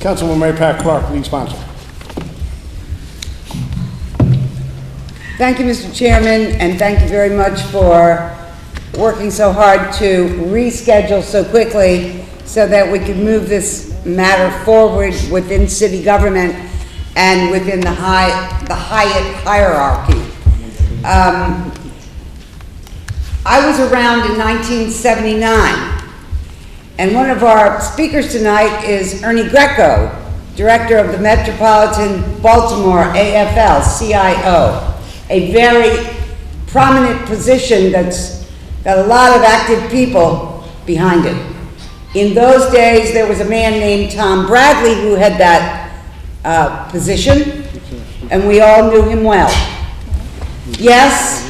Councilwoman Mary Pat Clarke, lead sponsor. Thank you, Mr. Chairman, and thank you very much for working so hard to reschedule so quickly so that we could move this matter forward within city government and within the Hyatt hierarchy. I was around in 1979, and one of our speakers tonight is Ernie Grecco, director of the Metropolitan Baltimore AFL-CIO, a very prominent position that's got a lot of active people behind it. In those days, there was a man named Tom Bradley who had that position, and we all knew him well. Yes,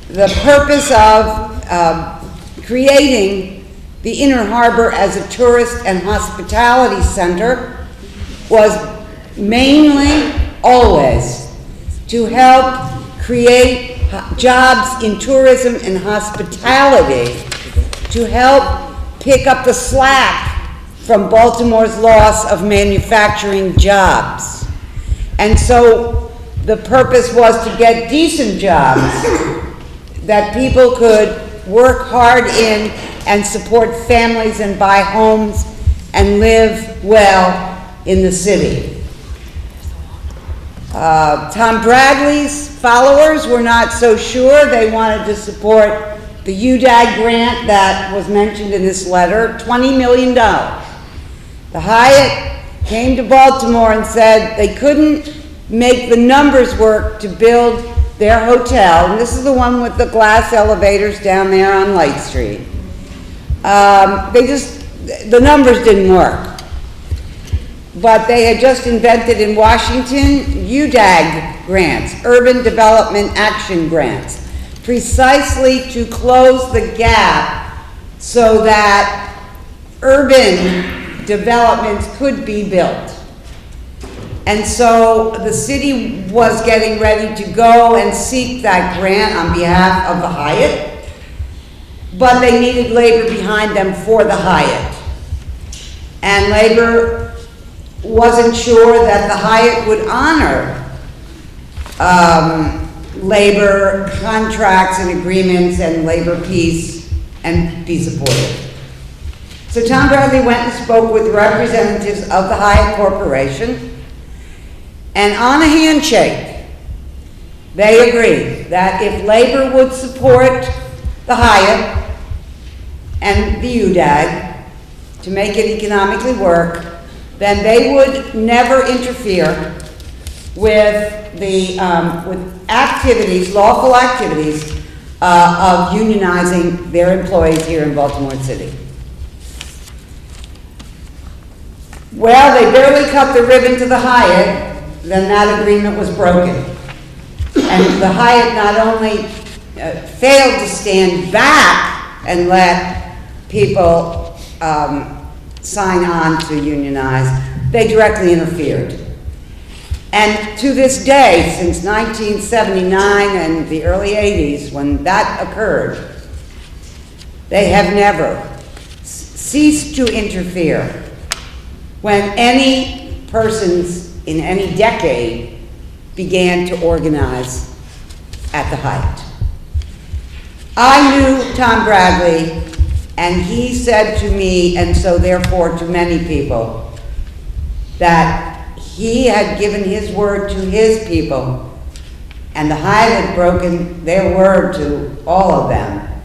the purpose of creating the Inner Harbor as a tourist and hospitality center was mainly, always, to help create jobs in tourism and hospitality, to help pick up the slack from Baltimore's loss of manufacturing jobs. And so the purpose was to get decent jobs that people could work hard in and support families and buy homes and live well in the city. Tom Bradley's followers were not so sure. They wanted to support the UDAG grant that was mentioned in this letter, $20 million. The Hyatt came to Baltimore and said they couldn't make the numbers work to build their hotel, and this is the one with the glass elevators down there on Light Street. The numbers didn't work. But they had just invented in Washington UDAG grants, Urban Development Action Grants, precisely to close the gap so that urban developments could be built. And so the city was getting ready to go and seek that grant on behalf of the Hyatt, but they needed labor behind them for the Hyatt. And labor wasn't sure that the Hyatt would honor labor contracts and agreements and labor peace and be supportive. So Tom Bradley went and spoke with representatives of the Hyatt Corporation, and on a handshake, they agreed that if labor would support the Hyatt and the UDAG to make it economically work, then they would never interfere with the with activities, lawful activities of unionizing their employees here in Baltimore City. Well, they barely cut the ribbon to the Hyatt, then that agreement was broken. And the Hyatt not only failed to stand back and let people sign on to unionize, they directly interfered. And to this day, since 1979 and the early 80s, when that occurred, they have never ceased to interfere when any persons in any decade began to organize at the Hyatt. I knew Tom Bradley, and he said to me, and so therefore to many people, that he had given his word to his people, and the Hyatt had broken their word to all of them,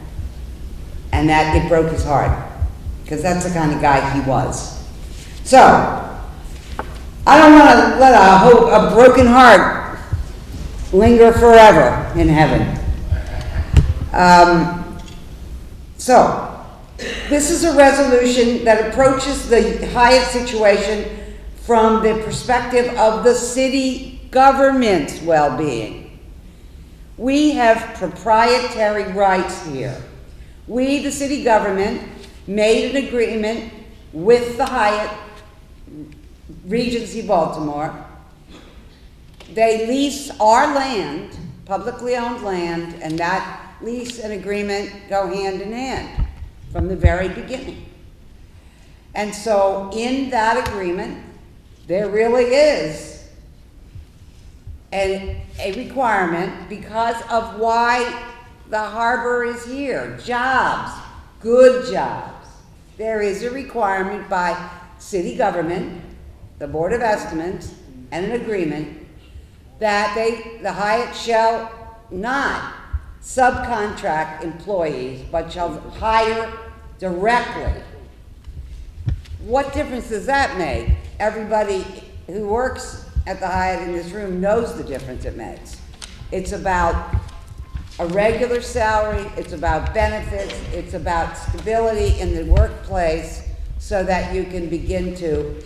and that it broke his heart, because that's the kind of guy he was. So, I don't want to let a broken heart linger forever in heaven. So, this is a resolution that approaches the Hyatt situation from the perspective of the city government's well-being. We have proprietary rights here. We, the city government, made an agreement with the Hyatt Regency Baltimore. They lease our land, publicly owned land, and that lease and agreement go hand in hand from the very beginning. And so in that agreement, There really is a requirement because of why the harbor is here. Jobs, good jobs. There is a requirement by city government, the Board of Estimates, and an agreement that the Hyatt shall not subcontract employees, but shall hire directly. What difference does that make? Everybody who works at the Hyatt in this room knows the difference it makes. It's about a regular salary, it's about benefits, it's about stability in the workplace so that you can begin to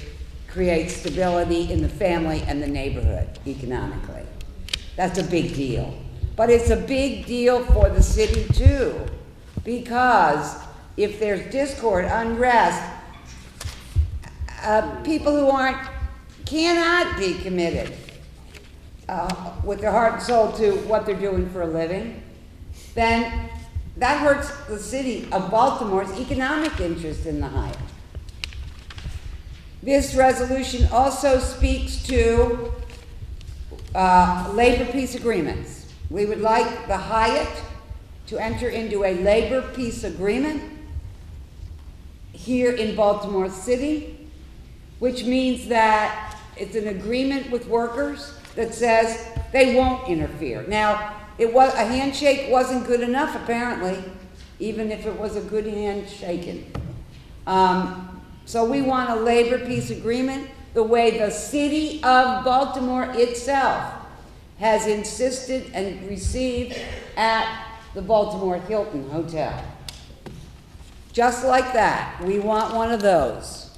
create stability in the family and the neighborhood economically. That's a big deal. But it's a big deal for the city too, because if there's discord, unrest, people who cannot be committed with their heart and soul to what they're doing for a living, then that hurts the city of Baltimore's economic interest in the Hyatt. This resolution also speaks to labor peace agreements. We would like the Hyatt to enter into a labor peace agreement here in Baltimore City, which means that it's an agreement with workers that says they won't interfere. Now, a handshake wasn't good enough, apparently, even if it was a good handshaking. So we want a labor peace agreement the way the city of Baltimore itself has insisted and received at the Baltimore HIlton Hotel. Just like that, we want one of those.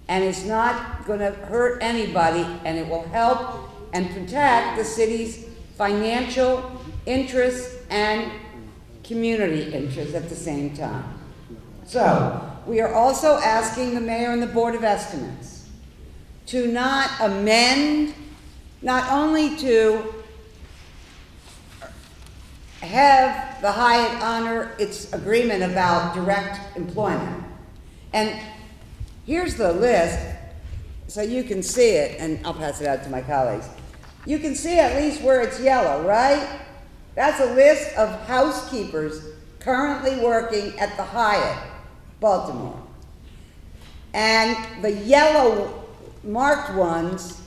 And it's not gonna hurt anybody, and it will help and protect the city's financial interests and community interests at the same time. So, we are also asking the mayor and the Board of Estimates to not amend, not only to have the Hyatt honor its agreement about direct employment. And here's the list, so you can see it, and I'll pass it out to my colleagues. You can see at least where it's yellow, right? That's a list of housekeepers currently working at the Hyatt, Baltimore. And the yellow marked ones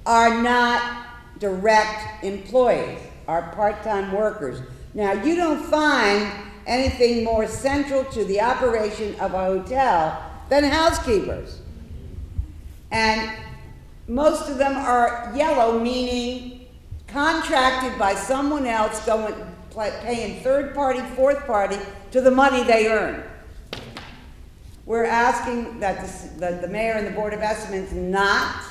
are not direct employees, are part-time workers. Now, you don't find anything more central to the operation of a hotel than housekeepers. And most of them are yellow, meaning contracted by someone else, paying third party, fourth party to the money they earn. We're asking that the mayor and the Board of Estimates not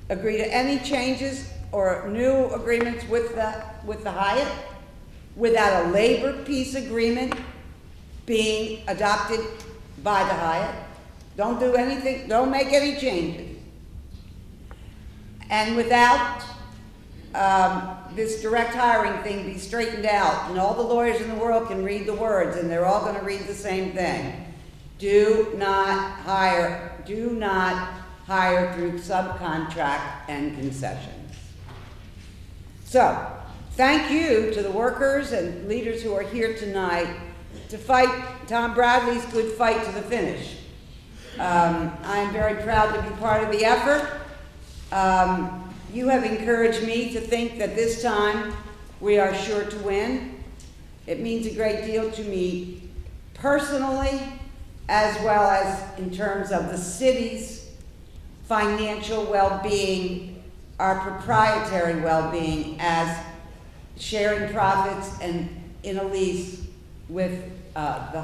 agree to any changes or new agreements with the Hyatt without a labor peace agreement being adopted by the Hyatt. Don't do anything, don't make any changes. And without this direct hiring thing be straightened out, and all the lawyers in the world can read the words, and they're all going to read the same thing. Do not hire through subcontract and concessions. So, thank you to the workers and leaders who are here tonight to fight Tom Bradley's good fight to the finish. I'm very proud to be part of the effort. You have encouraged me to think that this time we are sure to win. It means a great deal to me personally, as well as in terms of the city's financial well-being, our proprietary well-being as sharing profits and in a lease with the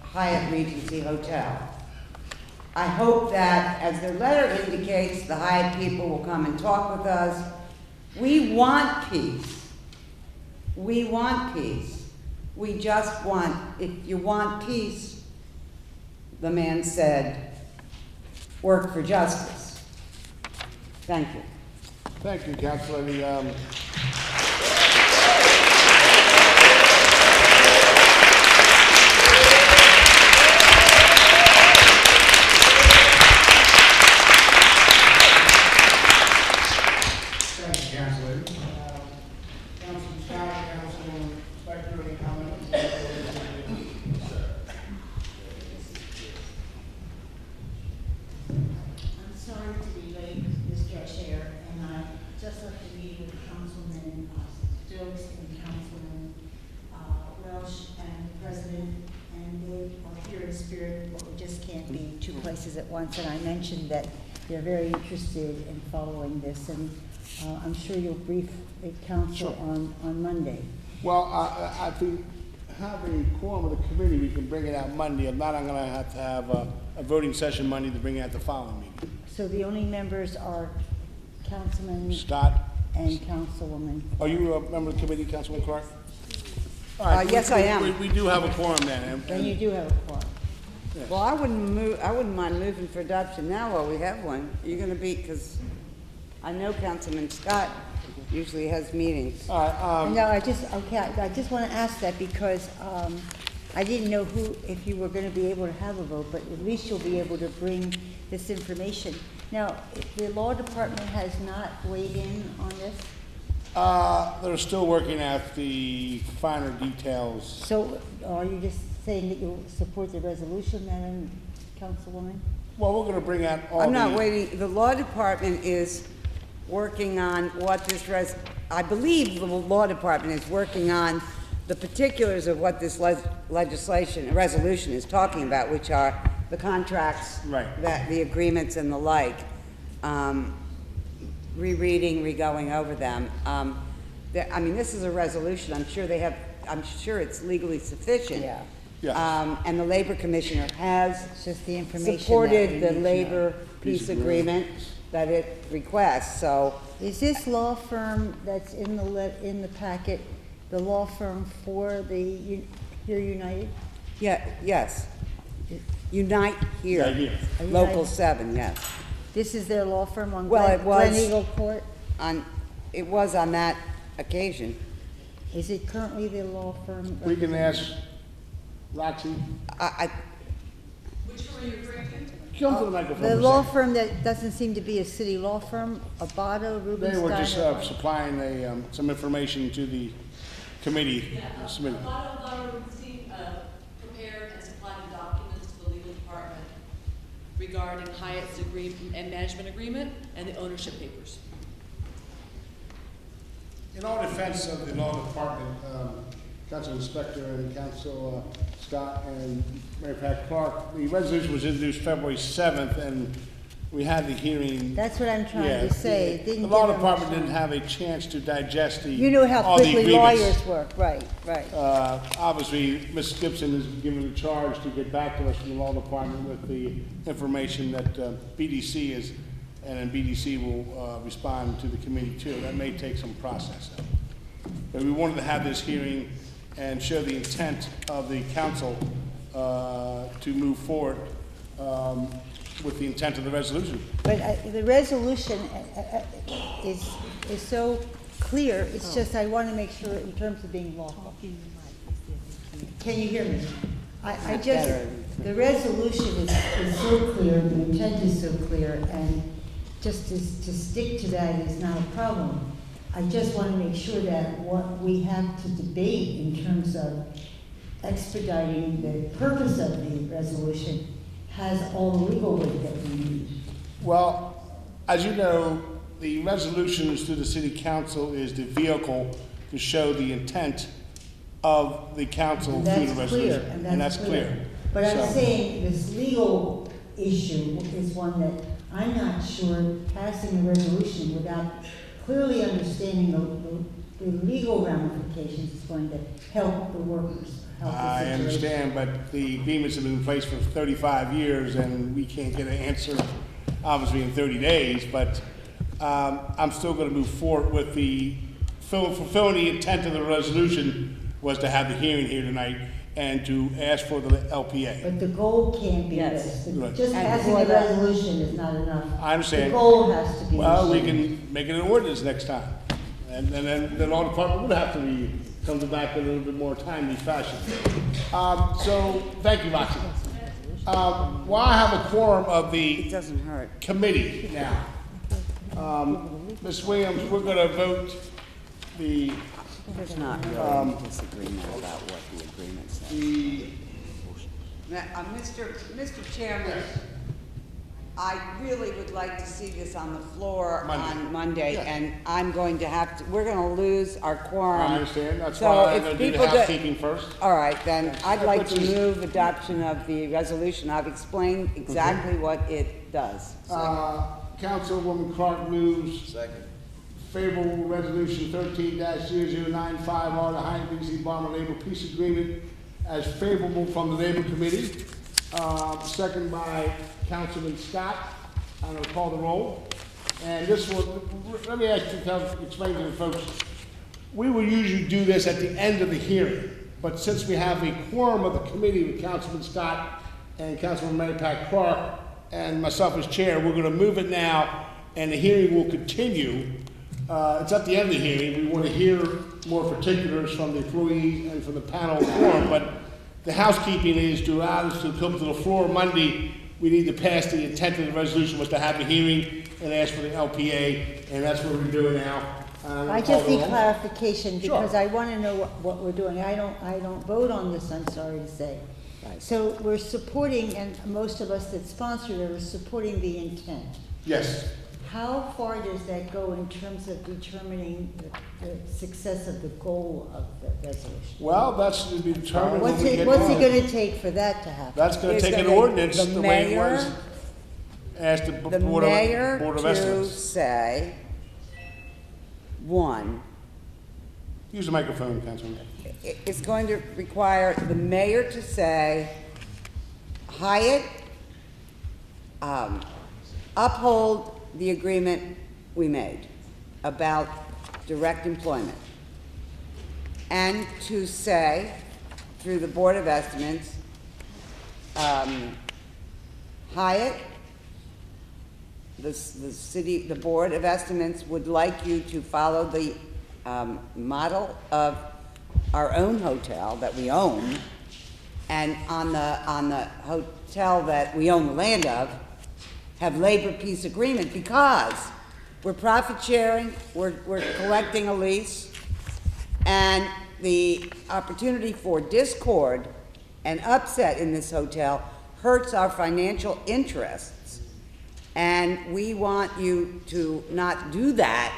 Hyatt Regency Hotel. I hope that, as their letter indicates, the Hyatt people will come and talk with us. We want peace. We want peace. We just want, if you want peace, the man said, work for justice. Thank you. Thank you, Councilor. sorry to be late, Mr. Chair, and I just left a meeting with Councilman Stokes and Councilman Welsh and the President, and they are here in spirit, but we just can't be two places at once. And I mentioned that they're very interested in following this, and I'm sure you'll brief the council on Monday. Well, I think having a quorum of the committee, we can bring it out Monday. If not, I'm gonna have to have a voting session Monday to bring it out the following meeting. So the only members are Councilman Scott, and Councilwoman. are you a member of the committee, Councilman Clarke? All Yes, I am. We do have a quorum then. Then you do have a quorum. Well, I wouldn't mind moving for adoption now while we have one. You're gonna be, because I know Councilman Scott usually has meetings. All right, No, I just want to ask that because I didn't know if you were going to be able to have a vote, but at least you'll be able to bring this information. Now, the law department has not weighed in on this? they're still working out the finer details. So are you just saying that you'll support the resolution, Madam Councilwoman? Well, we're gonna bring out all I'm not the- waiting, the law department is working on what this I believe the law department is working on the particulars of what this resolution is talking about, which are the contracts, Right. that the agreements and the like. Rereading, re-going over them. I mean, this is a resolution. I'm sure it's legally sufficient. Yeah. Yes. And the labor commissioner has It's just the information that we supported need the to know. labor peace agreement that it requests, so. Is this law firm that's in the packet, the law firm for the Here United? Yeah, yes. Unite here. Yeah, here. Local 7, yes. This is their law firm on Well, it was- Glen Eagle Court? It was on that occasion. Is it currently the law firm? We can ask Roxie, Which one are you referring to? come to the microphone The for a law second. firm that doesn't seem to be a city law firm, Abato, They were just Rubenstein? supplying some information to the committee. Submitted. A lot of Rubenstein prepared and supplied the documents to the legal department regarding Hyatt's agreement and management agreement and the ownership papers. In all defense of the law department, Councilman Spector and Council Scott and Mayor Pat Clarke, the resolution was introduced February 7th, and we had the hearing. That's what I'm trying Yeah, to say. It didn't the law give them department much didn't time. have a chance to digest the You know how all the quickly agreements. lawyers work, right, right. Obviously, Ms. Gibson is given the charge to get back to us from the law department with the information that BDC is, and then BDC will respond to the committee too. That may take some processing. But we wanted to have this hearing and show the intent of the council to move forward with the intent of the resolution. But the resolution is so clear, it's just I want to make sure in terms of being lawful. Can you hear me? I just, the resolution is so clear, the intent is so clear, and just to stick to that is not a problem. I just want to make sure that what we have to debate in terms of expediting the purpose of the resolution has all the legal weight that we need. Well, as you know, the resolutions to the city council is the vehicle to show the intent of the council through the resolution. And that's clear. But I'm So- saying this legal issue is one that I'm not sure passing the resolution without clearly understanding the legal ramifications is going to help the workers, help the I situation. understand, but the agreements have been in place for 35 years, and we can't get an answer, obviously, in 30 days, but I'm still gonna move forward with fulfilling the intent of the resolution was to have the hearing here tonight and to ask for the LPA. But the goal can't be Yes. this. Right. Just And passing for the that- resolution is not enough. I understand. The goal has to be. Well, we achieved. can make it an ordinance next time, and then the law department would have to come back in a little bit more timely fashion. So, thank you, Roxie. Well, I have a quorum of It the doesn't hurt. committee now. Ms. Williams, we're gonna vote the, There's not really any disagreement about what the agreement says. the, Mr. Chairman, I really would like to see this on the floor Monday. on Monday, Yeah. and I'm going to have to, we're gonna lose our quorum. I understand, that's So why I'm if gonna do the people housekeeping first. All right, then, I'd like to Which is- move adoption of the resolution. I've explained exactly what it does. Councilwoman Clarke moves. Second. Favorable resolution 13-0095R, the Hyatt Regency Baltimore Labor Peace Agreement, as favorable from the Labor Committee. Second by Councilman Scott. I'm gonna call the roll. And this will, let me ask you, explain to the folks, we will usually do this at the end of the hearing, but since we have a quorum of the committee with Councilman Scott and Councilman Pat Clarke and myself as chair, we're gonna move it now, and the hearing will continue. It's at the end of the hearing, we wanna hear more particulars from the employees and from the panel forum, but the housekeeping is to allow us to come to the floor Monday. We need to pass the intent of the resolution was to have a hearing and ask for the LPA, and that's what we're doing now. I just need clarification, Sure. because I want to know what we're doing. I don't vote on this, I'm sorry to say. So we're supporting, and most of us that sponsored it are supporting the intent. Yes. How far does that go in terms of determining the success of the goal of the resolution? Well, that's to be determined when What's we it get gonna take for that to happen? That's gonna It's take an gonna- ordinance the the way it mayor- was. Ask the The Board mayor of to Estimates. say, one, Use the microphone, Councilman. it's going to require the mayor to say, Hyatt, uphold the agreement we made about direct employment. And to say, through the Board of Estimates, Hyatt, the city, the Board of Estimates would like you to follow the model of our own hotel that we own, and on the hotel that we own the land of, have labor peace agreement, because we're profit sharing, we're collecting a lease, and the opportunity for discord and upset in this hotel hurts our financial interests. And we want you to not do that,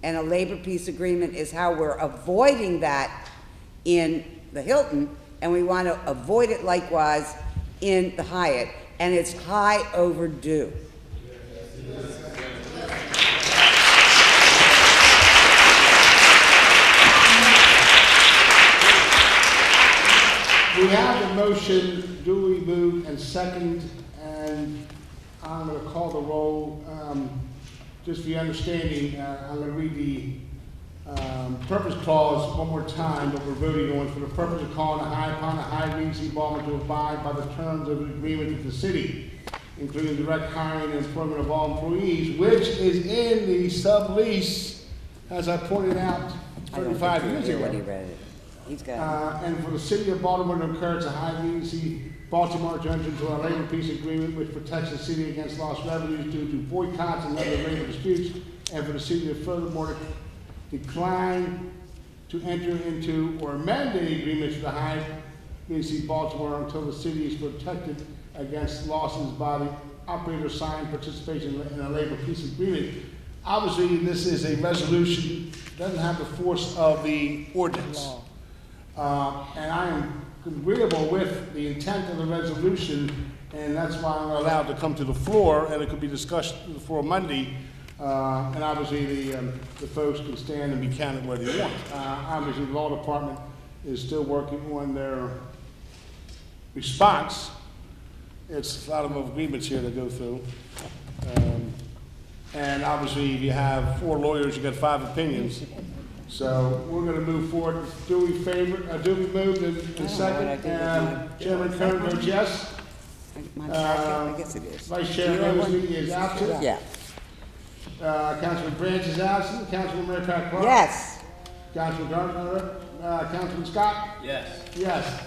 and a labor peace agreement is how we're avoiding that in the Hilton, and we want to avoid it likewise in the Hyatt, and it's high overdue. We have the motion duly moved and second, and I'm gonna call the roll. Just for your understanding, I'm gonna read the purpose clause one more time that we're voting on. For the purpose of calling upon the Hyatt Regency Baltimore to abide by the terms of the agreement with the city, including direct hiring and employment of all employees, which is in the sublease, as I pointed out I don't 35 think years you hear ago. what he read it. He's got And for the city of Baltimore to encourage the Hyatt Regency Baltimore to enter into a labor peace agreement which protects the city against lost revenues due to boycotts and other labor disputes, and for the city to furthermore decline to enter into or amend any agreements with the Hyatt Regency Baltimore until the city is protected against losses by the operator's signed participation in a labor peace agreement. Obviously, this is a resolution, doesn't have the force of the ordinance. And I am agreeable with the intent of the resolution, and that's why I'm allowed to come to the floor, and it could be discussed before Monday. And obviously, the folks can stand and be counted where they want. Obviously, the law department is still working on their response. It's a lot of agreements here to go through. And obviously, if you have 4 lawyers, you got 5 opinions. So we're gonna move forward. Duly moved and second. Chairman Curran votes yes. my packet, I guess it is. Vice Do Chair you have one? Mosley is absent. Yeah. Councilman Branch is absent. Councilman Pat Clarke. Yes. Councilman Gardner, Councilman Scott. Yes. Yes.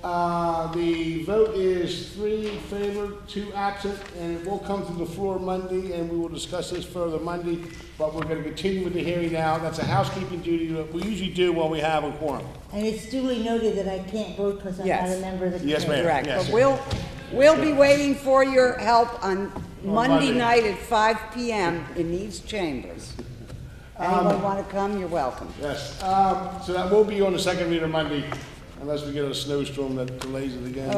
The vote is 3 in favor, 2 absent, and it will come to the floor Monday, and we will discuss this further Monday, but we're gonna continue with the hearing now. That's a housekeeping duty that we usually do when we have a quorum. And it's duly noted that I can't vote because I'm not Yes. a member of the committee. Yes, ma'am. Correct, Yes. but we'll be waiting for your help on Monday night at 5 p.m. in these chambers. Anyone want to come, you're welcome. Yes, so that will be on the second reader Monday, unless we get a snowstorm that delays it again.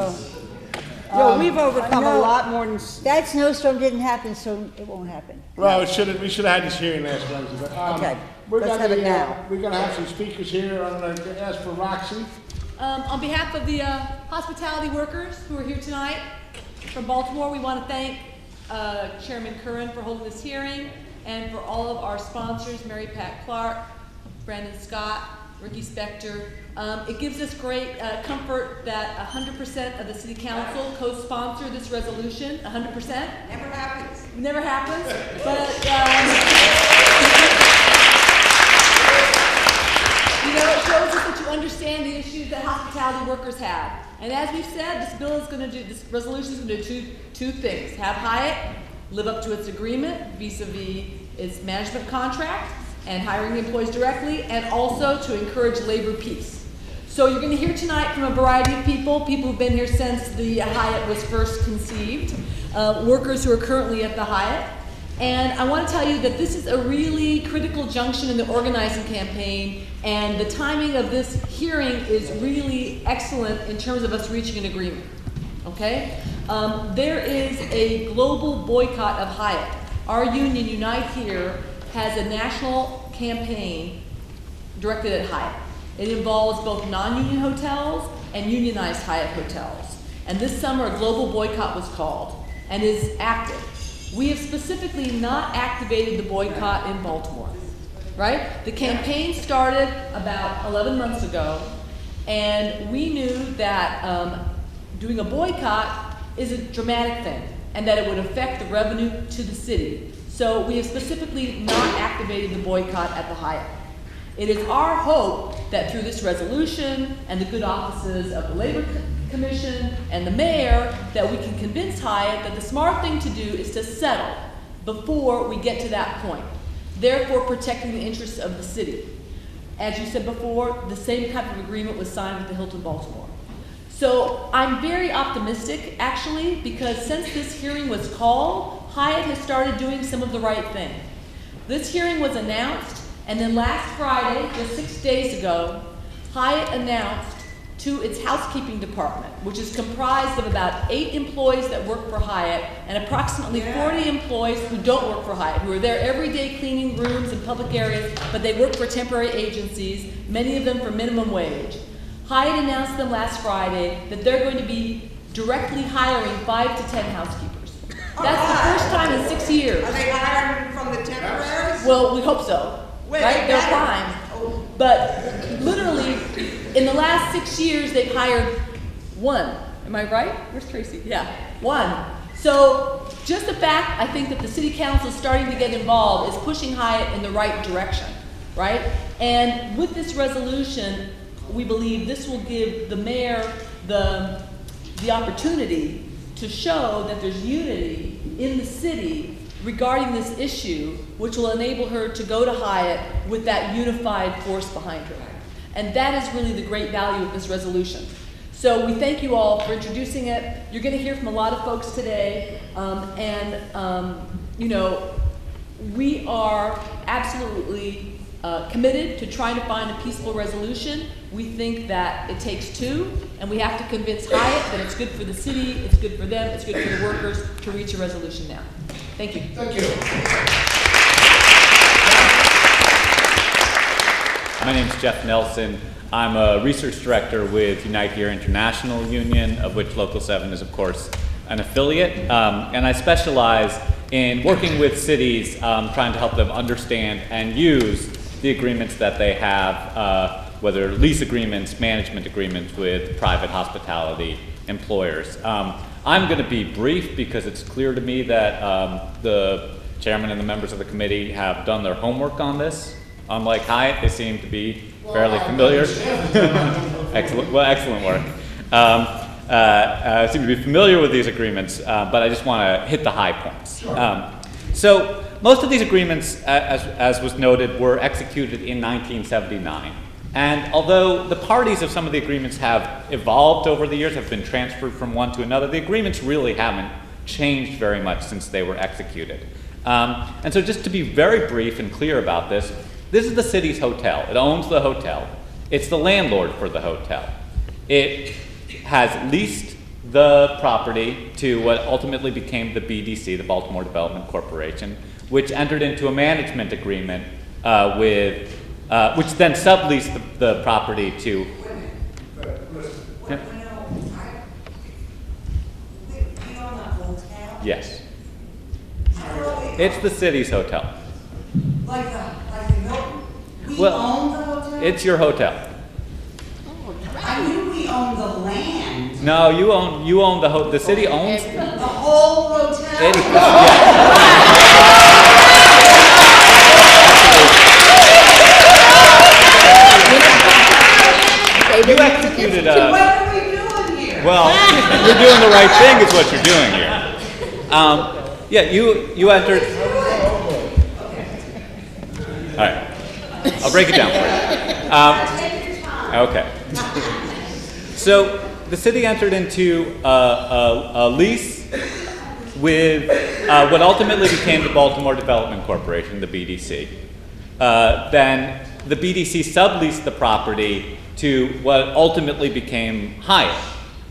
Yo, we've overcome a no. lot more than... That snowstorm didn't happen, so it won't happen. Well, we should have had this hearing last Wednesday, but, Okay, we're let's gonna, have it now. We're gonna have some speakers here. I'm gonna ask for Roxie. On behalf of the hospitality workers who are here tonight from Baltimore, we want to thank Chairman Curran for holding this hearing, and for all of our sponsors, Mary Pat Clarke, Brandon Scott, Rikki Spector. It gives us great comfort that 100% of the City Council co-sponsor this resolution, 100%. Never happens. Never happens, but you know, it shows us that you understand the issues that hospitality workers have. And as we've said, this resolution is going to do two things: have Hyatt live up to its agreement vis-a-vis its management contract and hiring employees directly, and also to encourage labor peace. So you're going to hear tonight from a variety of people who've been here since the Hyatt was first conceived, workers who are currently at the Hyatt. And I want to tell you that this is a really critical junction in the organizing campaign, and the timing of this hearing is really excellent in terms of us reaching an agreement, okay? There is a global boycott of Hyatt. Our union, Unite Here, has a national campaign directed at Hyatt. It involves both non-union hotels and unionized Hyatt hotels. And this summer, a global boycott was called and is active. We have specifically not activated the boycott in Baltimore, right? The campaign started about 11 months ago, and we knew that doing a boycott is a dramatic thing, and that it would affect the revenue to the city. So we have specifically not activated the boycott at the Hyatt. It is our hope that through this resolution and the good offices of the Labor Commission and the mayor, that we can convince Hyatt that the smart thing to do is to settle before we get to that point, therefore protecting the interests of the city. As you said before, the same type of agreement was signed with the Hilton Baltimore. So I'm very optimistic, actually, because since this hearing was called, Hyatt has started doing some of the right thing. This hearing was announced, and then last Friday, just 6 days ago, Hyatt announced to its housekeeping department, which is comprised of about 8 employees that work for Hyatt and approximately 40 employees who don't work for Hyatt, who are there every day cleaning rooms and public areas, but they work for temporary agencies, many of them for minimum wage. Hyatt announced them last Friday that they're going to be directly hiring 5 to 10 housekeepers. That's the first time in 6 years. Are they hiring from the temporaries? Well, we hope so, right? They're fine. But literally, in the last 6 years, they've hired 1. Am I right? Where's Tracy? Yeah, 1. So just the fact, I think, that the city council is starting to get involved is pushing Hyatt in the right direction, right? And with this resolution, we believe this will give the mayor the opportunity to show that there's unity in the city regarding this issue, which will enable her to go to Hyatt with that unified force behind her. And that is really the great value of this resolution. So we thank you all for introducing it. You're going to hear from a lot of folks today, you know, we are absolutely committed to trying to find a peaceful resolution. We think that it takes 2, and we have to convince Hyatt that it's good for the city, it's good for them, it's good for the workers to reach a resolution now. Thank you. Thank you. My name is Jeff Nelson. I'm a research director with Unite Here International Union, of which Local 7 is, of course, an affiliate. And I specialize in working with cities, trying to help them understand and use the agreements that they have, whether lease agreements, management agreements with private hospitality employers. I'm going to be brief because it's clear to me that the chairman and the members of the committee have done their homework on this. Unlike Hyatt, they seem to be fairly familiar. Excellent work. Seem to be familiar with these agreements, but I just want to hit the high points. So most of these agreements, as was noted, were executed in 1979. And although the parties of some of the agreements have evolved over the years, have been transferred from one to another, the agreements really haven't changed very much since they were executed. And so just to be very brief and clear about this is the city's hotel. It owns the hotel. It's the landlord for the hotel. It has leased the property to what ultimately became the BDC, the Baltimore Development Corporation, which entered into a management agreement which then subleased the property to. Yeah. Yes. It's the city's hotel. Like the Hilton? We Well, own the hotel? It's your hotel. I knew we owned the land. No, you own the city owns. The whole hotel? You executed What are we doing here? well, you're doing the right thing is what you're doing here. Yeah, you entered. All right, I'll break it down for you. Okay. So the city entered into a lease with what ultimately became the Baltimore Development Corporation, the BDC. Then the BDC subleased the property to what ultimately became Hyatt,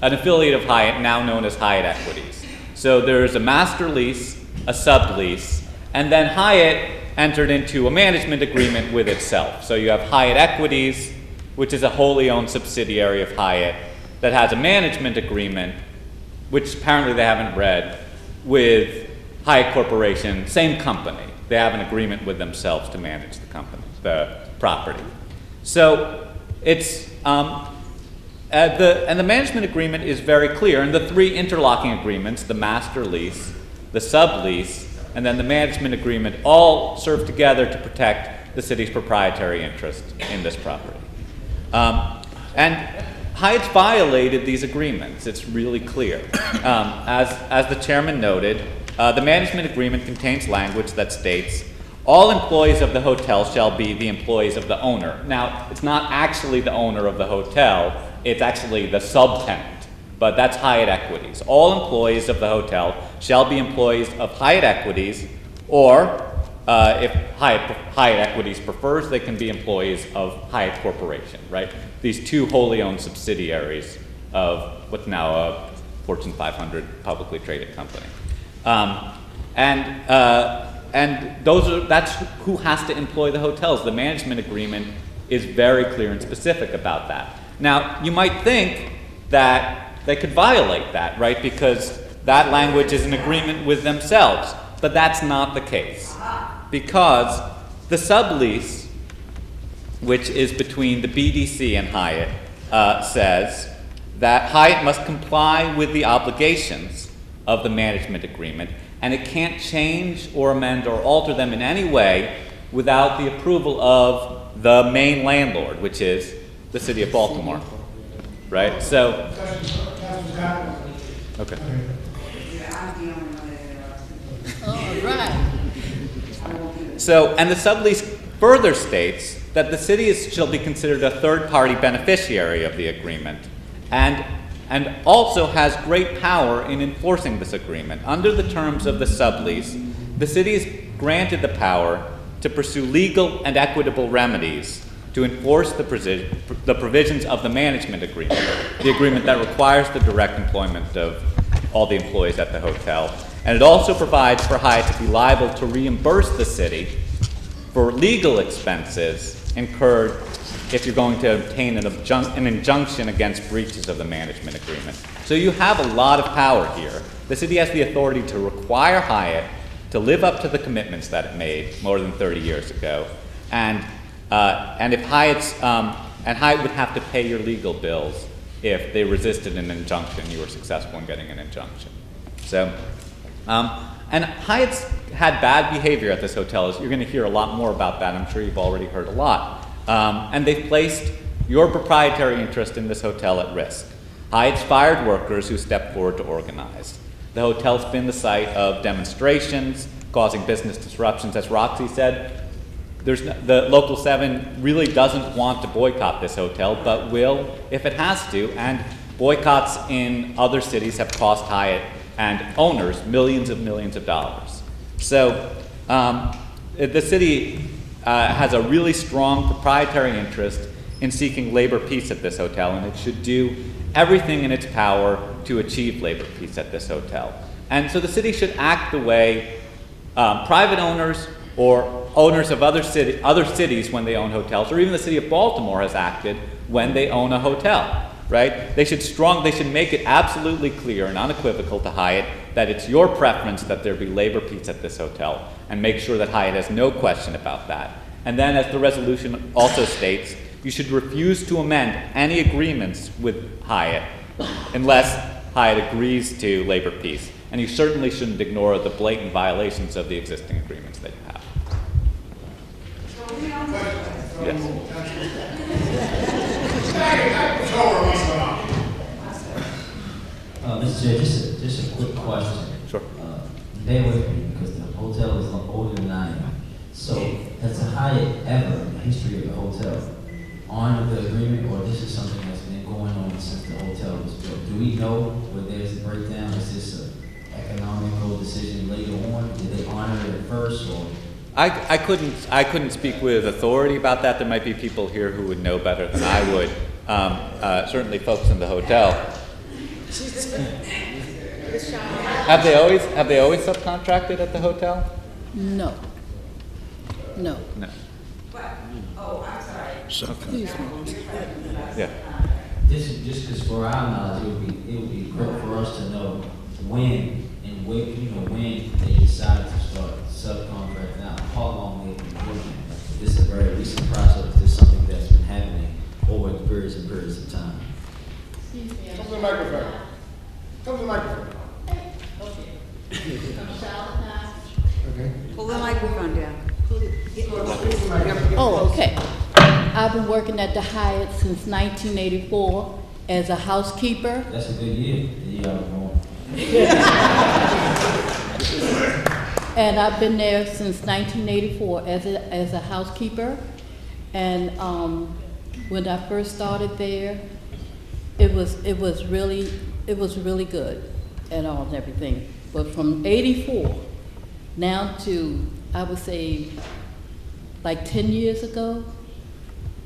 an affiliate of Hyatt now known as Hyatt Equities. So there's a master lease, a sublease, and then Hyatt entered into a management agreement with itself. So you have Hyatt Equities, which is a wholly owned subsidiary of Hyatt, that has a management agreement, which apparently they haven't read, with Hyatt Corporation, same company. They have an agreement with themselves to manage the property. So it's, and the management agreement is very clear, and the three interlocking agreements, the master lease, the sublease, and then the management agreement, all serve together to protect the city's proprietary interest in this property. And Hyatt's violated these agreements. It's really clear. As the chairman noted, the management agreement contains language that states, all employees of the hotel shall be the employees of the owner. Now, it's not actually the owner of the hotel, it's actually the subtenant, but that's Hyatt Equities. All employees of the hotel shall be employees of Hyatt Equities, or if Hyatt Equities prefers, they can be employees of Hyatt Corporation, right? These two wholly owned subsidiaries of what's now a Fortune 500 publicly traded company. And that's who has to employ the hotels. The management agreement is very clear and specific about that. Now, you might think that they could violate that, right? Because that language is an agreement with themselves. But that's not the case. Because the sublease, which is between the BDC and Hyatt, says that Hyatt must comply with the obligations of the management agreement, and it can't change or amend or alter them in any way without the approval of the main landlord, which is the city of Baltimore, right? So, okay. So, and the sublease further states that the city shall be considered a third-party beneficiary of the agreement, and also has great power in enforcing this agreement. Under the terms of the sublease, the city is granted the power to pursue legal and equitable remedies to enforce the provisions of the management agreement, the agreement that requires the direct employment of all the employees at the hotel. And it also provides for Hyatt to be liable to reimburse the city for legal expenses incurred if you're going to obtain an injunction against breaches of the management agreement. So you have a lot of power here. The city has the authority to require Hyatt to live up to the commitments that it made more than 30 years ago, and if Hyatt would have to pay your legal bills if they resisted an injunction, you were successful in getting an injunction. So, and Hyatt's had bad behavior at this hotel. You're going to hear a lot more about that. I'm sure you've already heard a lot. And they've placed your proprietary interest in this hotel at risk. Hyatt's fired workers who stepped forward to organize. The hotel's been the site of demonstrations, causing business disruptions. As Roxie said, the Local 7 really doesn't want to boycott this hotel, but will if it has to, and boycotts in other cities have cost Hyatt and owners millions of dollars. So the city has a really strong proprietary interest in seeking labor peace at this hotel, and it should do everything in its power to achieve labor peace at this hotel. And so the city should act the way private owners or owners of other cities when they own hotels, or even the city of Baltimore has acted when they own a hotel, right? They should make it absolutely clear and unequivocal to Hyatt that it's your preference that there be labor peace at this hotel, and make sure that Hyatt has no question about that. And then, as the resolution also states, you should refuse to amend any agreements with Hyatt unless Hyatt agrees to labor peace. And you certainly shouldn't ignore the blatant violations of the existing agreements that you have. Yes. Mr. Chair, just a quick question. Sure. Bear with me because the hotel is older than I am. So, has the Hyatt ever, in the history of the hotel, honored the agreement, or this is something that's been going on since the hotel was built? Do we know where there's a breakdown? Is this an economical decision later on? Did they honor it first, or? I couldn't speak with authority about that. There might be people here who would know better than I would. Certainly folks in the hotel. Have they always subcontracted at the hotel? No. No. Oh, I'm sorry. Excuse me. Yeah. Just because for our knowledge, it would be great for us to know when and when they decided to start subcontracting out, how long they've been working. This is a very recent process. This is something that's been happening over periods and periods of time. Come to the microphone. Come to the microphone. Okay. Pull the microphone down. Oh, okay. I've been working at the Hyatt since 1984 as a housekeeper. That's a good year. The year I was born. And I've been there since 1984 as a housekeeper. And when I first started there, it was really good and all and everything. But from 84 now to, I would say, like 10 years ago,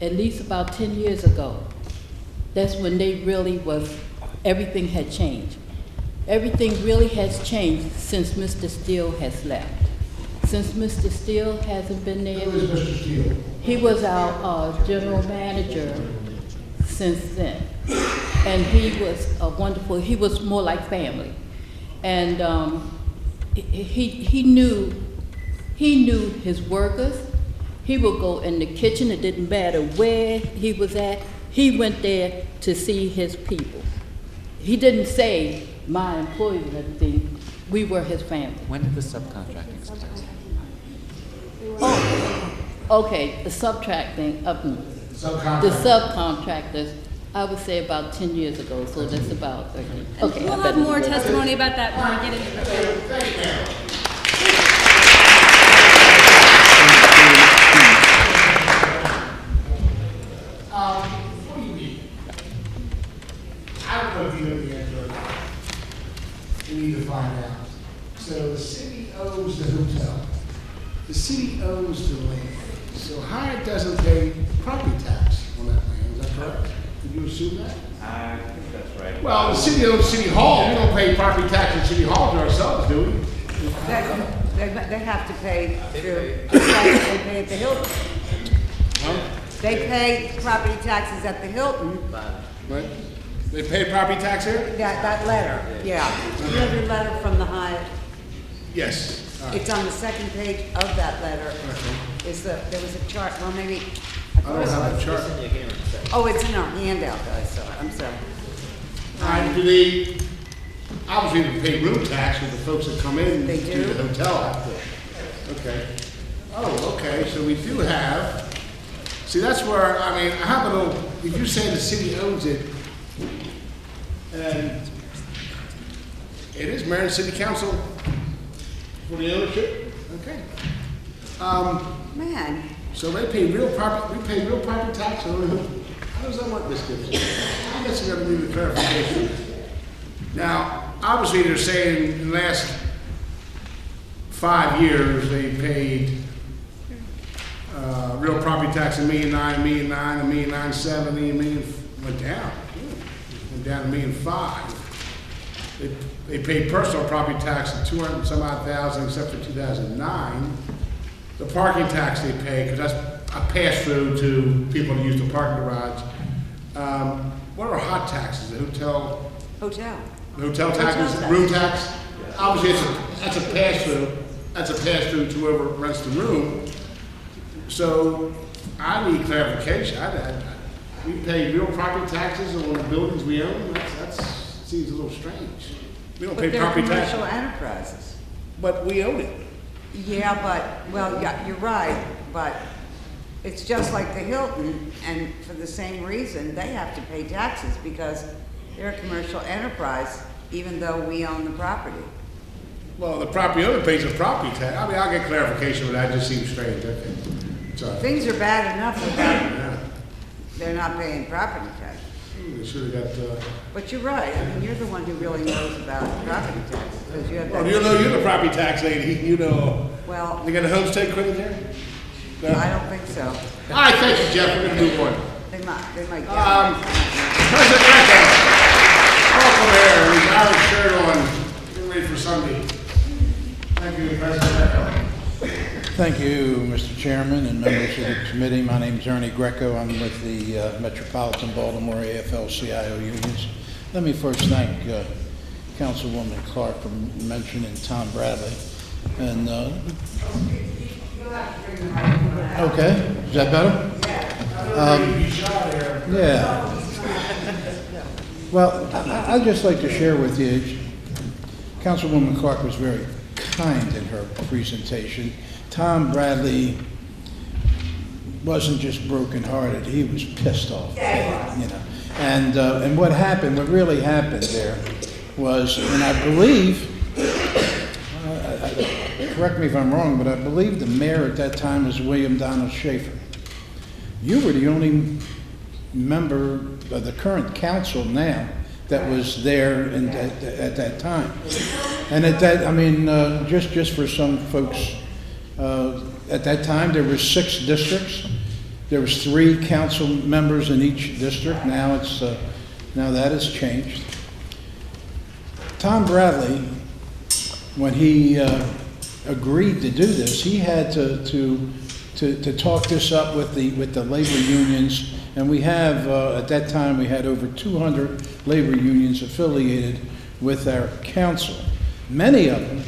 at least about 10 years ago, that's when they really everything had changed. Everything really has changed since Mr. Steele has left. Since Mr. Steele hasn't been there. Who is Mr. Steele? He was our general manager since then. And he was wonderful. He was more like family. And he knew his workers. He would go in the kitchen. It didn't matter where he was at. He went there to see his people. He didn't say my employees and everything. We were his family. When did the subcontracting start? Oh, okay, the subtracting of the subcontractors, I would say about 10 years ago, so that's about, okay. We'll have more testimony about that when we get into it. Before you leave, I don't know if you know the answer or not. We need to find out. So the city owns the hotel. The city owns the land. So Hyatt doesn't pay property tax on that land, is that correct? Did you assume that? I think that's right. Well, the city owns City Hall. We don't pay property tax in City Hall to ourselves, do we? They have to pay through, just like they pay at the Hilton. They pay property taxes at the Hilton. What? They pay property tax here? That letter, yeah. You have your letter from the Hyatt. Yes. All right. It's on the second page of that letter. There was a chart, well, maybe. I don't have a chart. Oh, it's in our handout, guys, so I'm sorry. All right, do they, obviously they pay room tax with the folks that come in They to do? the hotel. Okay. Oh, okay, so we do have, see, that's where, I mean, I have a little, if you say the city owns it, and it is mayor and city council for the ownership, okay. Man, So they pay real property, we pay real property tax on it. How does that work, Ms. Gibson? I guess we gotta need a clarification. Now, obviously they're saying in the last 5 years, they paid real property tax $1.9 million, $1.970 million, went down to $1.5 million. They paid personal property tax of 200 and some odd thousand, except for 2009. The parking tax they pay, because that's a pass-through to people who use the parking garage. What are hot taxes? The hotel taxes, room tax. Obviously, that's a pass-through. That's a pass-through to whoever rents the room. So I need clarification. We pay real property taxes on the buildings we own. That seems a little strange. We don't pay property taxes. But they're commercial enterprises. But we own it. Yeah, yeah, you're right, but it's just like the Hilton, and for the same reason, they have to pay taxes because they're a commercial enterprise, even though we own the property. Well, the property owner pays a property tax. I mean, I'll get clarification, but that just seems strange. Okay. Sorry. Things are bad enough without, they're not paying property tax. They should have got, But you're right, I mean, you're the one who really knows about property tax, because you have that. well, you're the property tax lady, you know. Well, They got a homestead credit there? No? I don't think so. All right, thank you, Jeff. We're gonna move on. They might get it. President Grecco, welcome here, with our shirt on, getting ready for Sunday. Thank you, President Grecco. Thank you, Mr. Chairman and members of the committee. My name is Ernie Grecco. I'm with the Metropolitan Baltimore AFL-CIO unions. Let me first thank Councilwoman Clarke for mentioning Tom Bradley. And okay, is that better? Yeah. Well, I'd just like to share with you, Councilwoman Clarke was very kind in her presentation. Tom Bradley wasn't just brokenhearted; he was pissed off. You know, and what happened? What really happened there was, and I believe, correct me if I'm wrong, but I believe the mayor at that time was William Donald Schaefer. You were the only member of the current council now that was there at that time, and at that, I mean, just for some folks. At that time, there were 6 districts. There was 3 council members in each district. Now now that has changed. Tom Bradley, when he agreed to do this, he had to talk this up with the labor unions, and we have at that time we had over 200 labor unions affiliated with our council. Many of them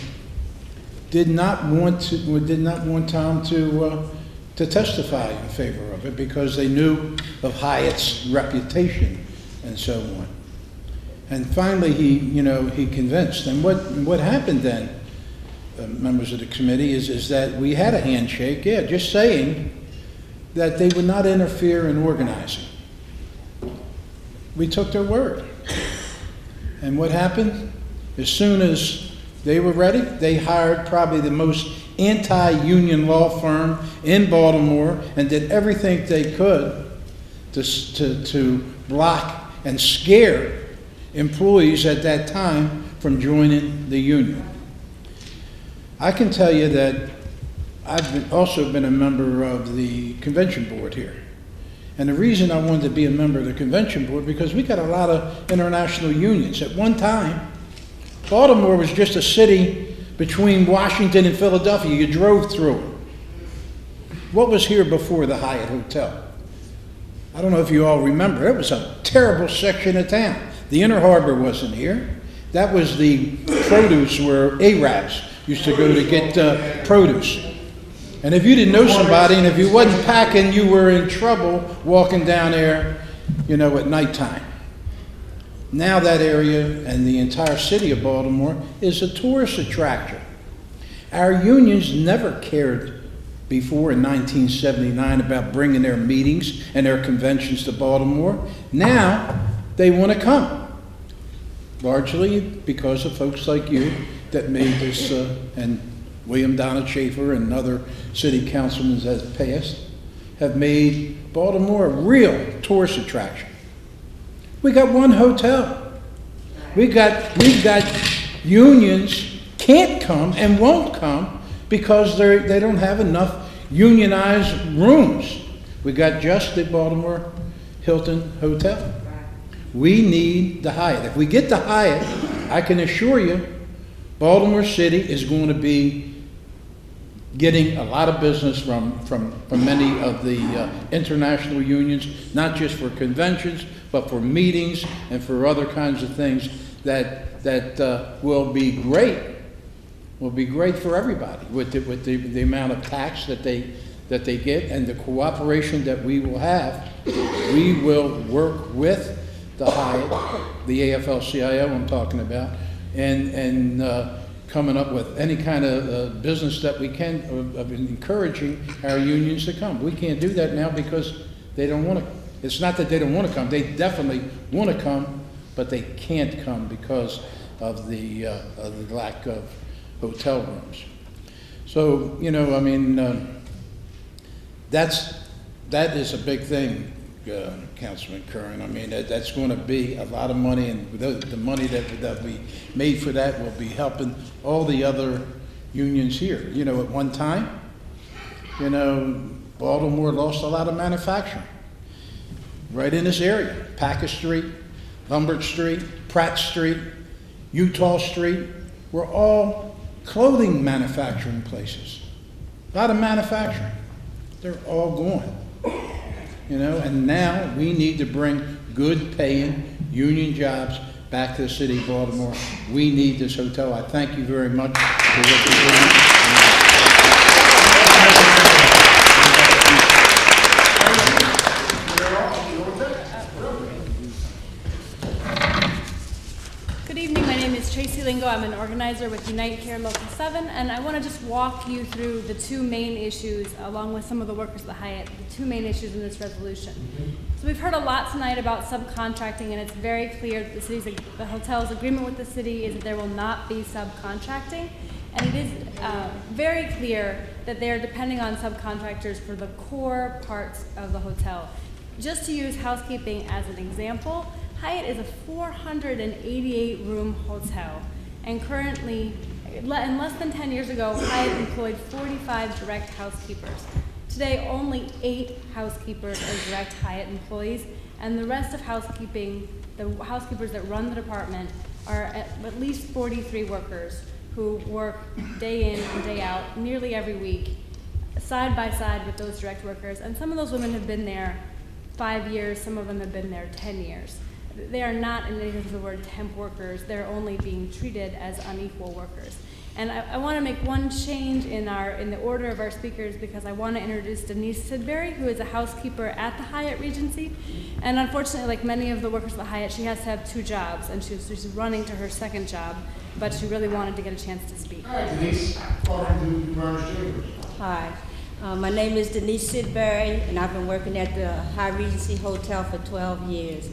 did not want Tom to testify in favor of it because they knew of Hyatt's reputation and so on. And finally, he convinced. And what happened then, members of the committee, is that we had a handshake, just saying that they would not interfere in organizing. We took their word. And what happened? As soon as they were ready, they hired probably the most anti-union law firm in Baltimore and did everything they could to block and scare employees at that time from joining the union. I can tell you that I've also been a member of the convention board here. And the reason I wanted to be a member of the convention board, because we got a lot of international unions. At one time, Baltimore was just a city between Washington and Philadelphia. You drove through it. What was here before the Hyatt Hotel? I don't know if you all remember. It was a terrible section of town. The Inner Harbor wasn't here. That was the produce where Arabs used to go to get produce. And if you didn't know somebody, and if you wasn't packing, you were in trouble walking down there, at nighttime. Now that area and the entire city of Baltimore is a tourist attraction. Our unions never cared before in 1979 about bringing their meetings and their conventions to Baltimore. Now they want to come, largely because of folks like you that made this, and William Donald Schaefer and other city councilmen that have passed, have made Baltimore a real tourist attraction. We got one hotel. We've got unions can't come and won't come because they don't have enough unionized rooms. We got just the Baltimore HIlton Hotel. We need the Hyatt. If we get the Hyatt, I can assure you, Baltimore City is going to be getting a lot of business from many of the international unions, not just for conventions, but for meetings and for other kinds of things that will be great. Will be great for everybody with the amount of tax that they get and the cooperation that we will have. We will work with the Hyatt, the AFL-CIO I'm talking about, and coming up with any kind of business that we can of encouraging our unions to come. We can't do that now because they don't want to. It's not that they don't want to come. They definitely want to come, but they can't come because of the lack of hotel rooms. So, you know, I mean, that is a big thing, Councilman Curran. I mean, that's going to be a lot of money, and the money that we made for that will be helping all the other unions here. You know, at one time, you know, Baltimore lost a lot of manufacturing right in this area. Packer Street, Lombard Street, Pratt Street, Utah Street were all clothing manufacturing places. A lot of manufacturing. They're all gone. You know, and now we need to bring good paying union jobs back to the city of Baltimore. We need this hotel. I thank you very much for what you're doing. Good evening, my name is Tracy Lingo. I'm an organizer with Unite Here Local 7, and I want to just walk you through the two main issues, along with some of the workers of the Hyatt, the two main issues in this resolution. So we've heard a lot tonight about subcontracting, and it's very clear that the hotel's agreement with the city is that there will not be subcontracting, and it is very clear that they're depending on subcontractors for the core parts of the hotel. Just to use housekeeping as an example, Hyatt is a 488-room hotel, and currently, in less than 10 years ago, Hyatt employed 45 direct housekeepers. Today, only 8 housekeepers are direct Hyatt employees, and the rest of housekeeping, the housekeepers that run the department, are at least 43 workers who work day in and day out, nearly every week, side by side with those direct workers, and some of those women have been there 5 years, some of them have been there 10 years. They are not, in the sense of the word, temp workers. They're only being treated as unequal workers. And I want to make one change in the order of our speakers, because I want to introduce Denise Sidbury, who is a housekeeper at the Hyatt Regency. And unfortunately, like many of the workers at the Hyatt, she has to have 2 jobs, and she's running to her 2nd job, but she really wanted to get a chance to speak. Hi, Denise. Welcome to Burns Chambers. Hi, my name is Denise Sidbury, and I've been working at the Hyatt Regency Hotel for 12 years.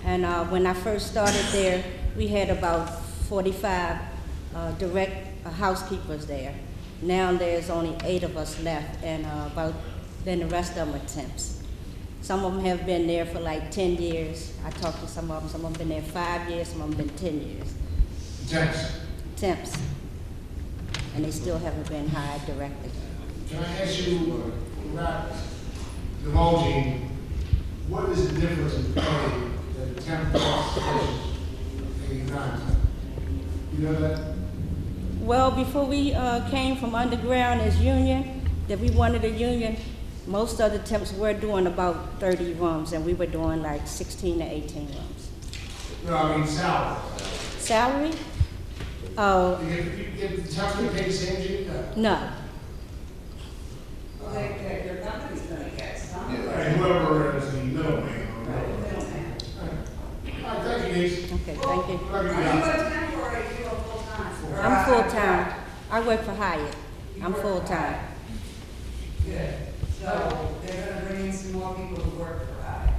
And when I first started there, we had about 45 direct housekeepers there. Now there's only 8 of us left, and then the rest of them are temps. Some of them have been there for like 10 years. I talked to some of them been there 5 years, some of them been 10 years. Temps. Temps. And they still haven't been hired directly. Can I ask you, without divulging, what is the difference in pay that the temp costs versus a non-temp? You know that? Well, before we came from underground as union, that we wanted a union, most of the temps were doing about 30 rooms, and we were doing like 16 to 18 rooms. No, I mean salary. Salary? If the temps get paid the same as you? No. Their company's gonna get some. And whoever is the middleman. All right, thank you, Denise. Okay, thank you. Are you a temp or are you a full-time? I'm full-time. I work for Hyatt. I'm full-time. Good. So they're gonna bring in some more people to work for Hyatt.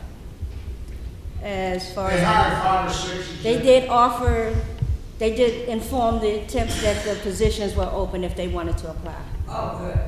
As far They hired 5 or 6. they did inform the temps that the positions were open if they wanted to apply. Oh, good.